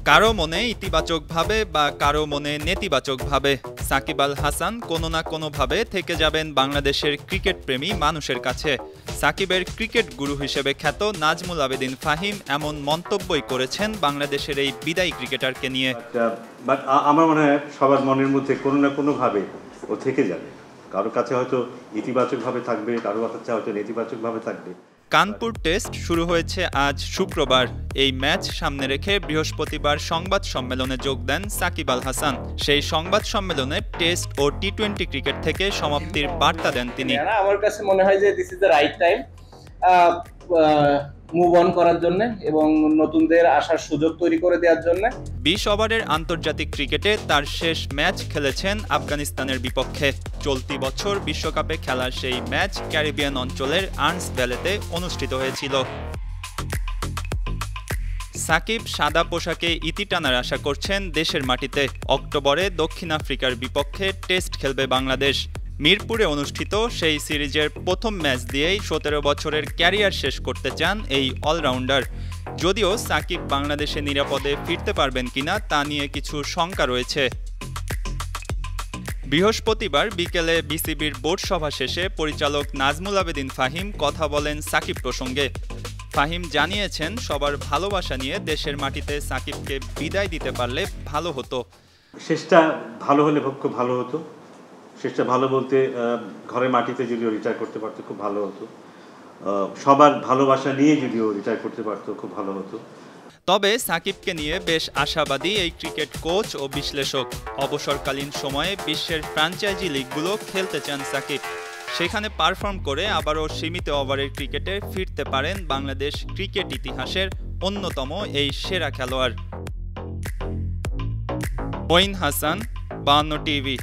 কারো মনে ইতিবাচকভাবে বা কারো মনে নেতিবাচকভাবে সাকিব আল হাসান কোনো না কোনোভাবে থেকে যাবেন বাংলাদেশের ক্রিকেট প্রেমী মানুষের কাছে। সাকিবের ক্রিকেট গুরু হিসেবে খ্যাত নাজমুল আবেদিন ফাহিম এমন মন্তব্যই করেছেন বাংলাদেশের এই বিদায়ী ক্রিকেটারকে নিয়ে। বাট আমার মনে হয় সবার মনের মধ্যে কোনো না কোনোভাবে ও থেকে যাবে। কারো কাছে হয়তো ইতিবাচকভাবে থাকবে, কারো কাছে হয়তো নেতিবাচকভাবে থাকবে। কানপুর টেস্ট শুরু হয়েছে আজ শুক্রবার। এই ম্যাচ সামনে রেখে বৃহস্পতিবার সংবাদ সম্মেলনে যোগ দেন সাকিব আল হাসান। সেই সংবাদ সম্মেলনে টেস্ট ও টি-20 ক্রিকেট থেকে সমাপ্তির বার্তা দেন তিনি। আমার কাছে মনে হয় যে this is the right time move on করার জন্য এবং নতুনদের আসার সুযোগ তৈরি করে দেওয়ার জন্য। 20 ওভারের আন্তর্জাতিক ক্রিকেটে তার শেষ ম্যাচ খেলেছেন আফগানিস্তানের বিপক্ষে। চলতি বছর বিশ্বকাপে খেলার সেই ম্যাচ ক্যারিবিয়ান অঞ্চলের আর্নস ভ্যালিতে অনুষ্ঠিত হয়েছিল। সাকিব সাদা পোশাকে ইতি টানার আশা করছেন দেশের মাটিতে। অক্টোবরে দক্ষিণ আফ্রিকার বিপক্ষে টেস্ট খেলবে বাংলাদেশ। মিরপুরে অনুষ্ঠিত সেই সিরিজের প্রথম ম্যাচ দিয়েই 17 বছরের ক্যারিয়ার শেষ করতে চান এই অলরাউন্ডার। যদিও সাকিব বাংলাদেশে নিরাপদে ফিরতে পারবেন কিনা তা নিয়ে কিছু শঙ্কা রয়েছে। বৃহস্পতিবার বিকেলে বিসিবির বোর্ড সভা শেষে পরিচালক নাজমুল আবেদিন ফাহিম কথা বলেন সাকিব প্রসঙ্গে। ফাহিম জানিয়েছেন, সবার ভালোবাসা নিয়ে দেশের মাটিতে সাকিবকে বিদায় দিতে পারলে ভালো হতো। শেষটা ভালো হলে খুব ভালো হতো। শেষটা ভালো বলতে ঘরের মাটিতে যদিও রিটায়ার করতে পারতো খুব ভালো হতো। সবার ভালোবাসা নিয়ে যদিও রিটায়ার করতে পারতো খুব ভালো হতো। তবে সাকিবকে নিয়ে বেশ আশাবাদী এই ক্রিকেট কোচ ও বিশ্লেষক। অবসরকালীন সময়ে বিশ্বের ফ্র্যাঞ্চাইজি লিগগুলো খেলতে চান সাকিব। সেখানে পারফর্ম করে আবারও সীমিত ওভারের ক্রিকেটে ফিরতে পারেন বাংলাদেশ ক্রিকেট ইতিহাসের অন্যতম এই সেরা খেলোয়াড়। মঈন হাসান, 52 টিভি।